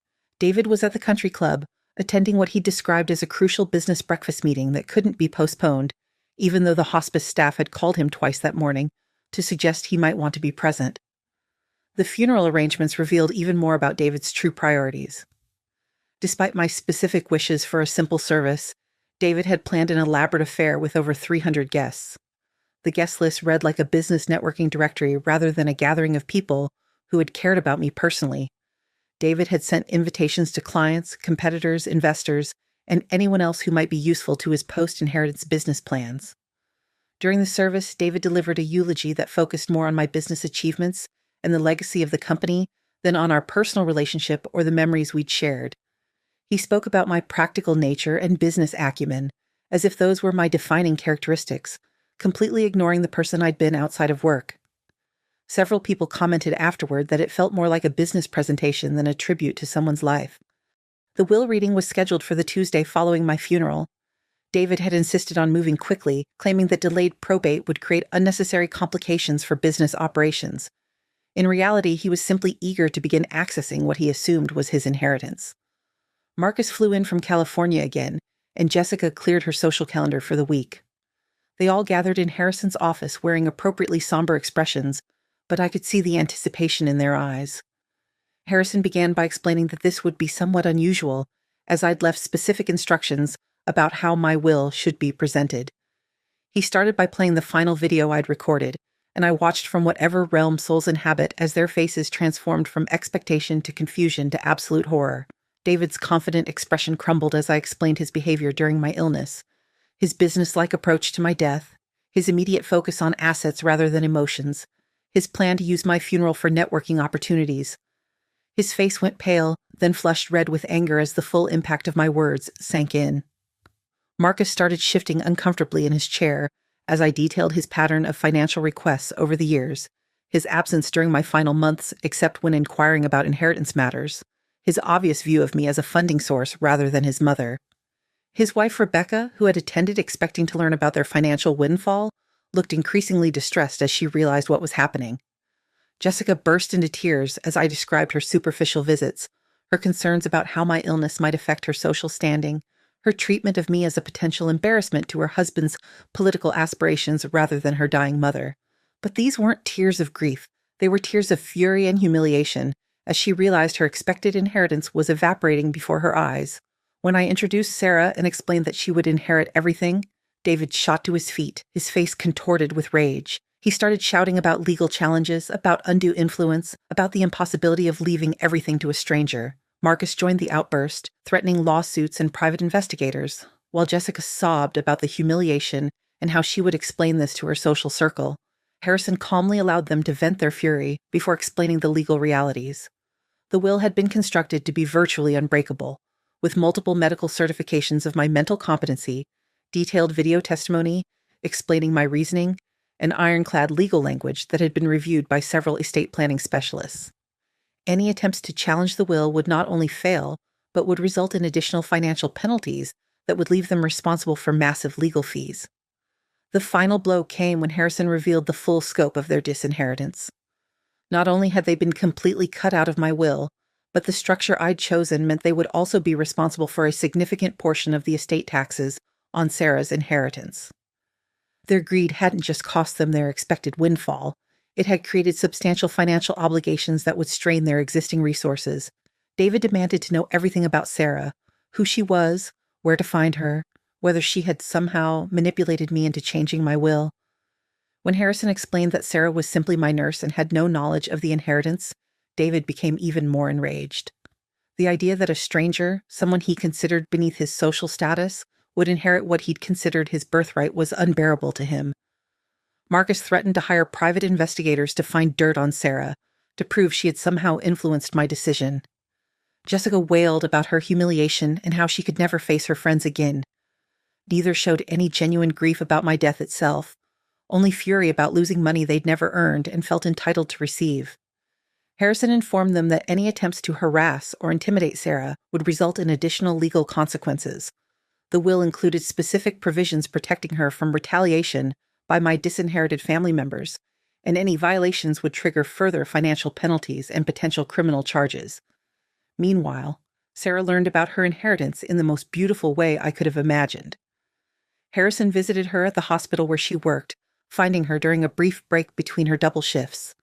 David was at the country club, attending what he described as a crucial business breakfast meeting that couldn't be postponed, even though the hospice staff had called him twice that morning to suggest he might want to be present. The funeral arrangements revealed even more about David's true priorities. Despite my specific wishes for a simple service, David had planned an elaborate affair with over 300 guests. The guest list read like a business networking directory rather than a gathering of people who had cared about me personally. David had sent invitations to clients, competitors, investors, and anyone else who might be useful to his post-inheritance business plans. During the service, David delivered a eulogy that focused more on my business achievements and the legacy of the company than on our personal relationship or the memories we'd shared. He spoke about my practical nature and business acumen, as if those were my defining characteristics, completely ignoring the person I'd been outside of work. Several people commented afterward that it felt more like a business presentation than a tribute to someone's life. The will reading was scheduled for the Tuesday following my funeral. David had insisted on moving quickly, claiming that delayed probate would create unnecessary complications for business operations. In reality, he was simply eager to begin accessing what he assumed was his inheritance. Marcus flew in from California again, and Jessica cleared her social calendar for the week. They all gathered in Harrison's office wearing appropriately somber expressions, but I could see the anticipation in their eyes. Harrison began by explaining that this would be somewhat unusual, as I'd left specific instructions about how my will should be presented. He started by playing the final video I'd recorded, and I watched from whatever realm souls inhabit as their faces transformed from expectation to confusion to absolute horror. David's confident expression crumbled as I explained his behavior during my illness, his business-like approach to my death, his immediate focus on assets rather than emotions, his plan to use my funeral for networking opportunities. His face went pale, then flushed red with anger as the full impact of my words sank in. Marcus started shifting uncomfortably in his chair as I detailed his pattern of financial requests over the years, his absence during my final months except when inquiring about inheritance matters, his obvious view of me as a funding source rather than his mother. His wife Rebecca, who had attended expecting to learn about their financial windfall, looked increasingly distressed as she realized what was happening. Jessica burst into tears as I described her superficial visits, her concerns about how my illness might affect her social standing, her treatment of me as a potential embarrassment to her husband's political aspirations rather than her dying mother. But these weren't tears of grief. They were tears of fury and humiliation, as she realized her expected inheritance was evaporating before her eyes. When I introduced Sarah and explained that she would inherit everything, David shot to his feet, his face contorted with rage. He started shouting about legal challenges, about undue influence, about the impossibility of leaving everything to a stranger. Marcus joined the outburst, threatening lawsuits and private investigators, while Jessica sobbed about the humiliation and how she would explain this to her social circle. Harrison calmly allowed them to vent their fury before explaining the legal realities. The will had been constructed to be virtually unbreakable, with multiple medical certifications of my mental competency, detailed video testimony explaining my reasoning, and ironclad legal language that had been reviewed by several estate planning specialists. Any attempts to challenge the will would not only fail, but would result in additional financial penalties that would leave them responsible for massive legal fees. The final blow came when Harrison revealed the full scope of their disinheritance. Not only had they been completely cut out of my will, but the structure I'd chosen meant they would also be responsible for a significant portion of the estate taxes on Sarah's inheritance. Their greed hadn't just cost them their expected windfall, it had created substantial financial obligations that would strain their existing resources. David demanded to know everything about Sarah, who she was, where to find her, whether she had somehow manipulated me into changing my will. When Harrison explained that Sarah was simply my nurse and had no knowledge of the inheritance, David became even more enraged. The idea that a stranger, someone he considered beneath his social status, would inherit what he'd considered his birthright was unbearable to him. Marcus threatened to hire private investigators to find dirt on Sarah, to prove she had somehow influenced my decision. Jessica wailed about her humiliation and how she could never face her friends again. Neither showed any genuine grief about my death itself, only fury about losing money they'd never earned and felt entitled to receive. Harrison informed them that any attempts to harass or intimidate Sarah would result in additional legal consequences. The will included specific provisions protecting her from retaliation by my disinherited family members, and any violations would trigger further financial penalties and potential criminal charges. Meanwhile, Sarah learned about her inheritance in the most beautiful way I could have imagined. Harrison visited her at the hospital where she worked, finding her during a brief break between her double shifts.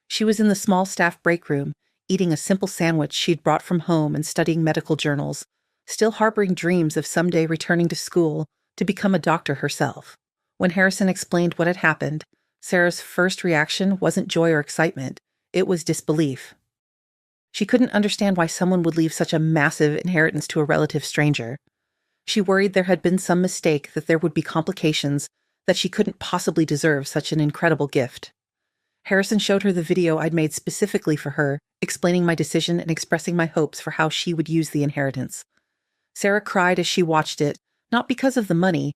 She was in the small staff break room, eating a simple sandwich she'd brought from home and studying medical journals, still harboring dreams of someday returning to school to become a doctor herself. When Harrison explained what had happened, Sarah's first reaction wasn't joy or excitement, it was disbelief. She couldn't understand why someone would leave such a massive inheritance to a relative stranger. She worried there had been some mistake, that there would be complications, that she couldn't possibly deserve such an incredible gift. Harrison showed her the video I'd made specifically for her, explaining my decision and expressing my hopes for how she would use the inheritance. Sarah cried as she watched it, not because of the money,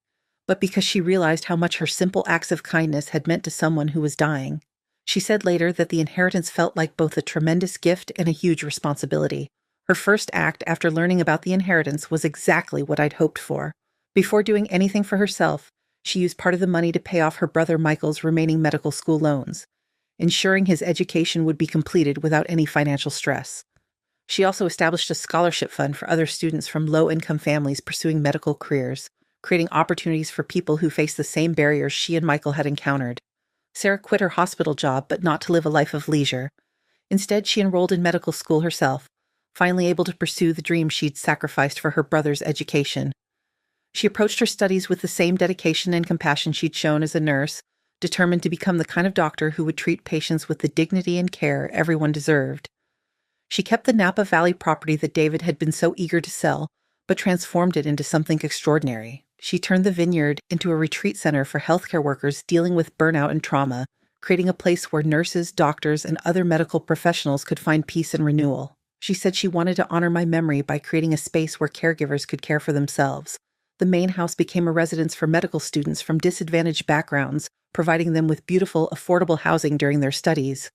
but because she realized how much her simple acts of kindness had meant to someone who was dying. She said later that the inheritance felt like both a tremendous gift and a huge responsibility. Her first act after learning about the inheritance was exactly what I'd hoped for. Before doing anything for herself, she used part of the money to pay off her brother Michael's remaining medical school loans, ensuring his education would be completed without any financial stress. She also established a scholarship fund for other students from low-income families pursuing medical careers, creating opportunities for people who faced the same barriers she and Michael had encountered. Sarah quit her hospital job, but not to live a life of leisure. Instead, she enrolled in medical school herself, finally able to pursue the dream she'd sacrificed for her brother's education. She approached her studies with the same dedication and compassion she'd shown as a nurse, determined to become the kind of doctor who would treat patients with the dignity and care everyone deserved. She kept the Napa Valley property that David had been so eager to sell, but transformed it into something extraordinary. She turned the vineyard into a retreat center for healthcare workers dealing with burnout and trauma, creating a place where nurses, doctors, and other medical professionals could find peace and renewal. She said she wanted to honor my memory by creating a space where caregivers could care for themselves. The main house became a residence for medical students from disadvantaged backgrounds, providing them with beautiful, affordable housing during their studies.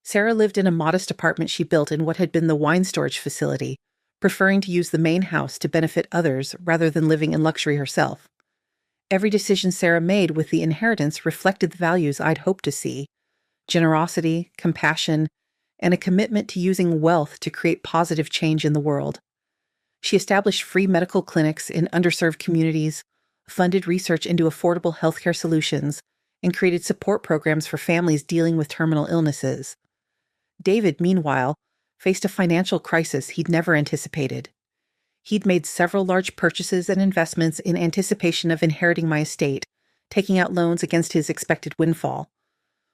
Sarah lived in a modest apartment she built in what had been the wine storage facility, preferring to use the main house to benefit others rather than living in luxury herself. Every decision Sarah made with the inheritance reflected the values I'd hoped to see: generosity, compassion, and a commitment to using wealth to create positive change in the world. She established free medical clinics in underserved communities, funded research into affordable healthcare solutions, and created support programs for families dealing with terminal illnesses. David, meanwhile, faced a financial crisis he'd never anticipated. He'd made several large purchases and investments in anticipation of inheriting my estate, taking out loans against his expected windfall.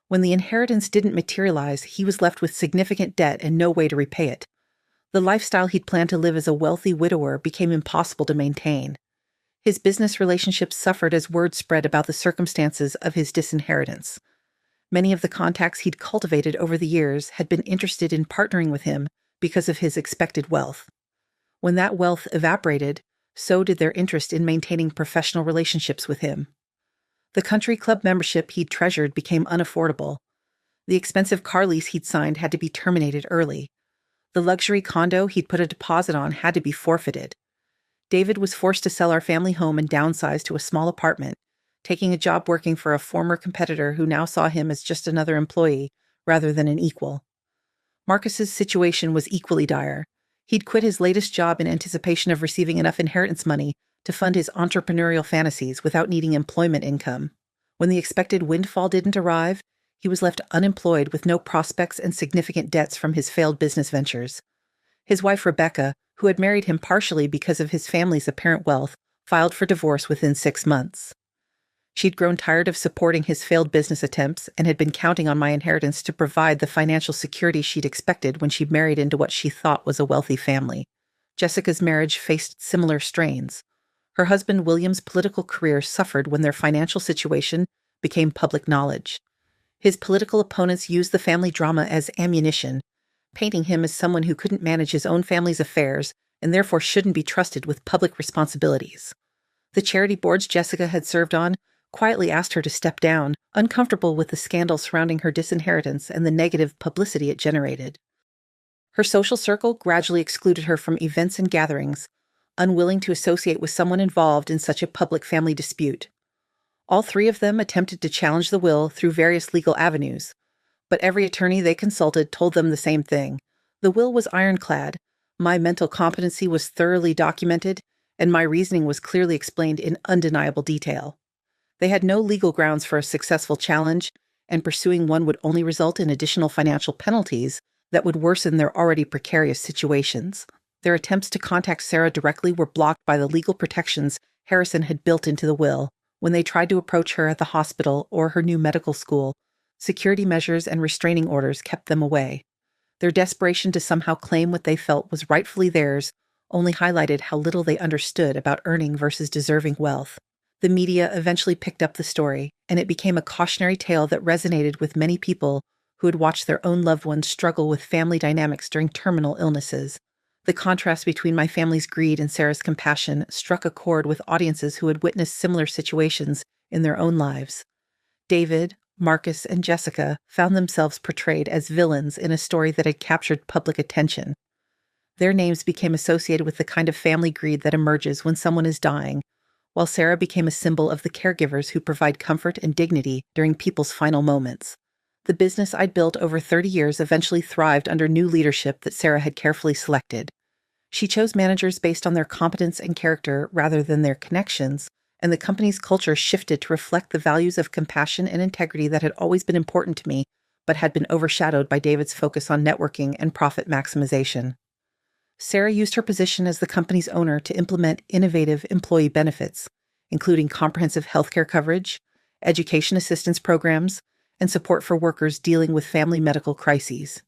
When the inheritance didn't materialize, he was left with significant debt and no way to repay it. The lifestyle he'd planned to live as a wealthy widower became impossible to maintain. His business relationships suffered as word spread about the circumstances of his disinheritance. Many of the contacts he'd cultivated over the years had been interested in partnering with him because of his expected wealth. When that wealth evaporated, so did their interest in maintaining professional relationships with him. The country club membership he'd treasured became unaffordable. The expensive car lease he'd signed had to be terminated early. The luxury condo he'd put a deposit on had to be forfeited. David was forced to sell our family home and downsize to a small apartment, taking a job working for a former competitor who now saw him as just another employee rather than an equal. Marcus's situation was equally dire. He'd quit his latest job in anticipation of receiving enough inheritance money to fund his entrepreneurial fantasies without needing employment income. When the expected windfall didn't arrive, he was left unemployed with no prospects and significant debts from his failed business ventures. His wife, Rebecca, who had married him partially because of his family's apparent wealth, filed for divorce within 6 months. She'd grown tired of supporting his failed business attempts and had been counting on my inheritance to provide the financial security she'd expected when she married into what she thought was a wealthy family. Jessica's marriage faced similar strains. Her husband William's political career suffered when their financial situation became public knowledge. His political opponents used the family drama as ammunition, painting him as someone who couldn't manage his own family's affairs and therefore shouldn't be trusted with public responsibilities. The charity boards Jessica had served on quietly asked her to step down, uncomfortable with the scandal surrounding her disinheritance and the negative publicity it generated. Her social circle gradually excluded her from events and gatherings, unwilling to associate with someone involved in such a public family dispute. All three of them attempted to challenge the will through various legal avenues, but every attorney they consulted told them the same thing. The will was ironclad, my mental competency was thoroughly documented, and my reasoning was clearly explained in undeniable detail. They had no legal grounds for a successful challenge, and pursuing one would only result in additional financial penalties that would worsen their already precarious situations. Their attempts to contact Sarah directly were blocked by the legal protections Harrison had built into the will. When they tried to approach her at the hospital or her new medical school, security measures and restraining orders kept them away. Their desperation to somehow claim what they felt was rightfully theirs only highlighted how little they understood about earning versus deserving wealth. The media eventually picked up the story, and it became a cautionary tale that resonated with many people who had watched their own loved ones struggle with family dynamics during terminal illnesses. The contrast between my family's greed and Sarah's compassion struck a chord with audiences who had witnessed similar situations in their own lives. David, Marcus, and Jessica found themselves portrayed as villains in a story that had captured public attention. Their names became associated with the kind of family greed that emerges when someone is dying, while Sarah became a symbol of the caregivers who provide comfort and dignity during people's final moments. The business I'd built over 30 years eventually thrived under new leadership that Sarah had carefully selected. She chose managers based on their competence and character rather than their connections, and the company's culture shifted to reflect the values of compassion and integrity that had always been important to me, but had been overshadowed by David's focus on networking and profit maximization. Sarah used her position as the company's owner to implement innovative employee benefits, including comprehensive healthcare coverage, education assistance programs, and support for workers dealing with family medical crises.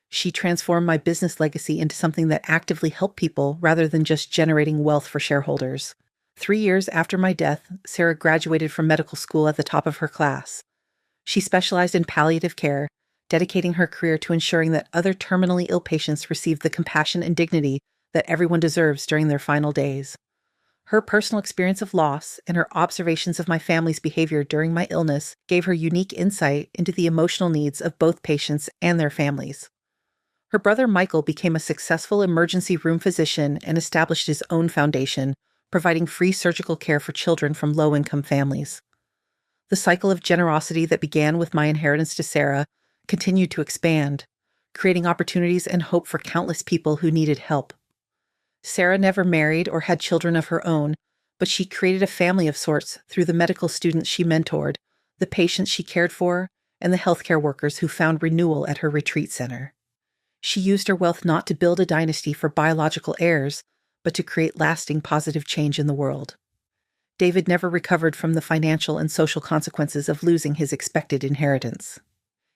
She transformed my business legacy into something that actively helped people rather than just generating wealth for shareholders. 3 years after my death, Sarah graduated from medical school at the top of her class. She specialized in palliative care, dedicating her career to ensuring that other terminally ill patients received the compassion and dignity that everyone deserves during their final days. Her personal experience of loss and her observations of my family's behavior during my illness gave her unique insight into the emotional needs of both patients and their families. Her brother Michael became a successful emergency room physician and established his own foundation, providing free surgical care for children from low-income families. The cycle of generosity that began with my inheritance to Sarah continued to expand, creating opportunities and hope for countless people who needed help. Sarah never married or had children of her own, but she created a family of sorts through the medical students she mentored, the patients she cared for, and the healthcare workers who found renewal at her retreat center. She used her wealth not to build a dynasty for biological heirs, but to create lasting positive change in the world. David never recovered from the financial and social consequences of losing his expected inheritance.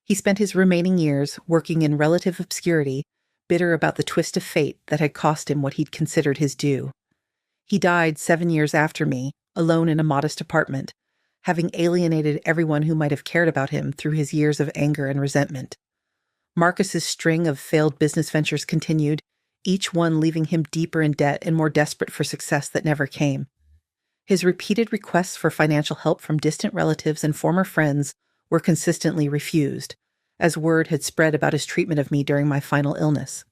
He spent his remaining years working in relative obscurity, bitter about the twist of fate that had cost him what he'd considered his due. He died 7 years after me, alone in a modest apartment, having alienated everyone who might have cared about him through his years of anger and resentment. Marcus's string of failed business ventures continued, each one leaving him deeper in debt and more desperate for success that never came. His repeated requests for financial help from distant relatives and former friends were consistently refused, as word had spread about his treatment of me during my final illness.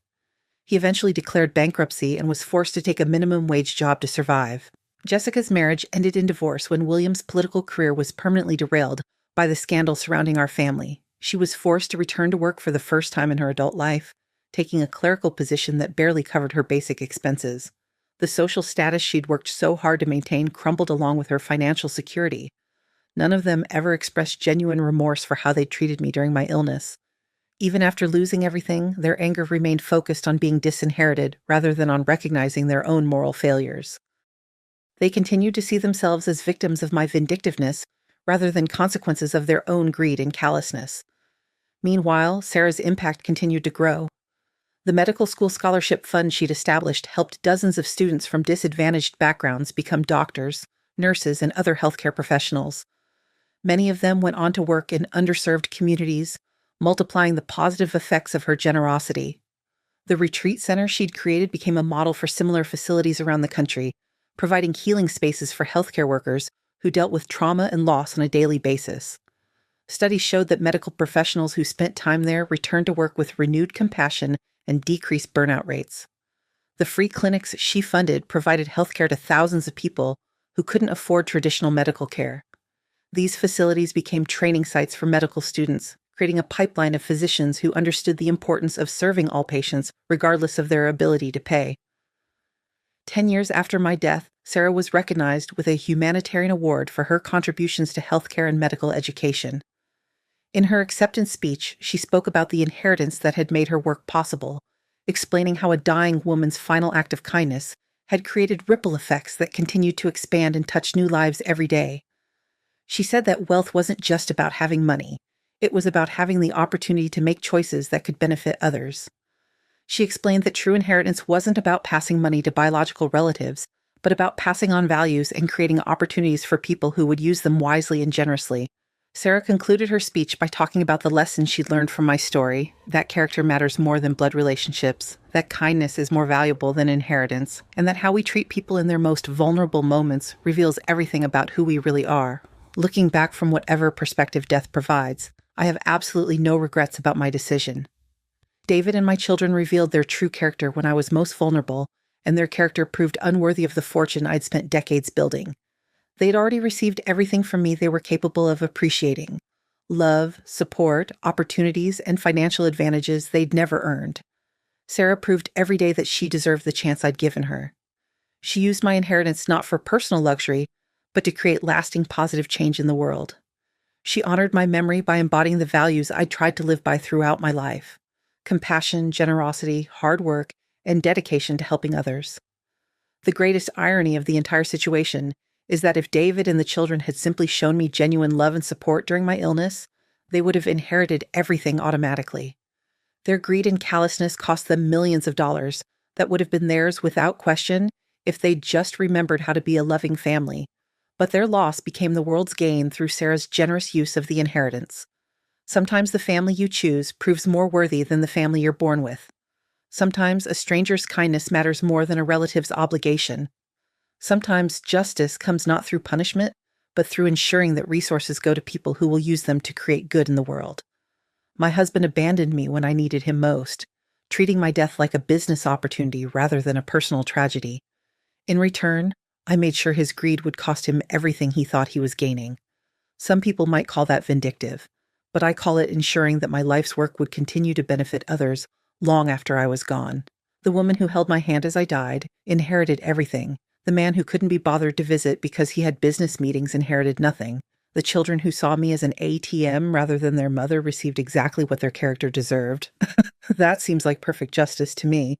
He eventually declared bankruptcy and was forced to take a minimum wage job to survive. Jessica's marriage ended in divorce when William's political career was permanently derailed by the scandal surrounding our family. She was forced to return to work for the first time in her adult life, taking a clerical position that barely covered her basic expenses. The social status she'd worked so hard to maintain crumbled along with her financial security. None of them ever expressed genuine remorse for how they treated me during my illness. Even after losing everything, their anger remained focused on being disinherited rather than on recognizing their own moral failures. They continued to see themselves as victims of my vindictiveness rather than consequences of their own greed and callousness. Meanwhile, Sarah's impact continued to grow. The medical school scholarship fund she'd established helped dozens of students from disadvantaged backgrounds become doctors, nurses, and other healthcare professionals. Many of them went on to work in underserved communities, multiplying the positive effects of her generosity. The retreat center she'd created became a model for similar facilities around the country, providing healing spaces for healthcare workers who dealt with trauma and loss on a daily basis. Studies showed that medical professionals who spent time there returned to work with renewed compassion and decreased burnout rates. The free clinics she funded provided healthcare to thousands of people who couldn't afford traditional medical care. These facilities became training sites for medical students, creating a pipeline of physicians who understood the importance of serving all patients regardless of their ability to pay. 10 years after my death, Sarah was recognized with a humanitarian award for her contributions to healthcare and medical education. In her acceptance speech, she spoke about the inheritance that had made her work possible, explaining how a dying woman's final act of kindness had created ripple effects that continued to expand and touch new lives every day. She said that wealth wasn't just about having money. It was about having the opportunity to make choices that could benefit others. She explained that true inheritance wasn't about passing money to biological relatives, but about passing on values and creating opportunities for people who would use them wisely and generously. Sarah concluded her speech by talking about the lessons she'd learned from my story, that character matters more than blood relationships, that kindness is more valuable than inheritance, and that how we treat people in their most vulnerable moments reveals everything about who we really are. Looking back from whatever perspective death provides, I have absolutely no regrets about my decision. David and my children revealed their true character when I was most vulnerable, and their character proved unworthy of the fortune I'd spent decades building. They'd already received everything from me they were capable of appreciating: love, support, opportunities, and financial advantages they'd never earned. Sarah proved every day that she deserved the chance I'd given her. She used my inheritance not for personal luxury, but to create lasting positive change in the world. She honored my memory by embodying the values I'd tried to live by throughout my life: compassion, generosity, hard work, and dedication to helping others. The greatest irony of the entire situation is that if David and the children had simply shown me genuine love and support during my illness, they would have inherited everything automatically. Their greed and callousness cost them millions of dollars that would have been theirs without question if they'd just remembered how to be a loving family. But their loss became the world's gain through Sarah's generous use of the inheritance. Sometimes the family you choose proves more worthy than the family you're born with. Sometimes a stranger's kindness matters more than a relative's obligation. Sometimes justice comes not through punishment, but through ensuring that resources go to people who will use them to create good in the world. My husband abandoned me when I needed him most, treating my death like a business opportunity rather than a personal tragedy. In return, I made sure his greed would cost him everything he thought he was gaining. Some people might call that vindictive, but I call it ensuring that my life's work would continue to benefit others long after I was gone. The woman who held my hand as I died inherited everything. The man who couldn't be bothered to visit because he had business meetings inherited nothing. The children who saw me as an ATM rather than their mother received exactly what their character deserved. That seems like perfect justice to me.